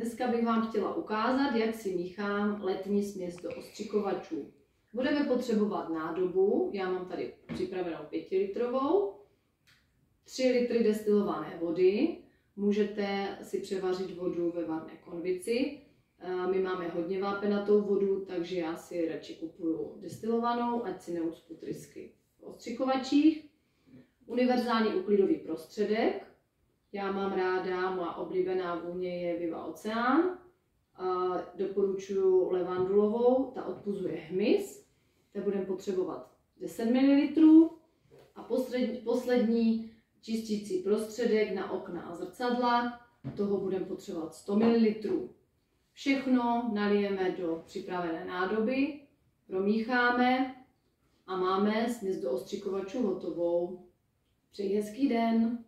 Dneska bych vám chtěla ukázat, jak si míchám letní směs do ostřikovačů. Budeme potřebovat nádobu, já mám tady připravenou 5litrovou, 3 litry destilované vody, můžete si převařit vodu ve varné konvici. My máme hodně vápenatou vodu, takže já si radši kupuju destilovanou, ať si neucpu trysky v ostřikovačích. Univerzální úklidový prostředek. Já mám ráda, moja oblíbená vůně je Viva Oceán. Doporučuji levandulovou, ta odpuzuje hmyz. Tak budeme potřebovat 10 ml. A poslední čistící prostředek na okna a zrcadla. Toho budeme potřebovat 100 ml. Všechno nalijeme do připravené nádoby, promícháme a máme směs do ostřikovačů hotovou. Přeji hezký den!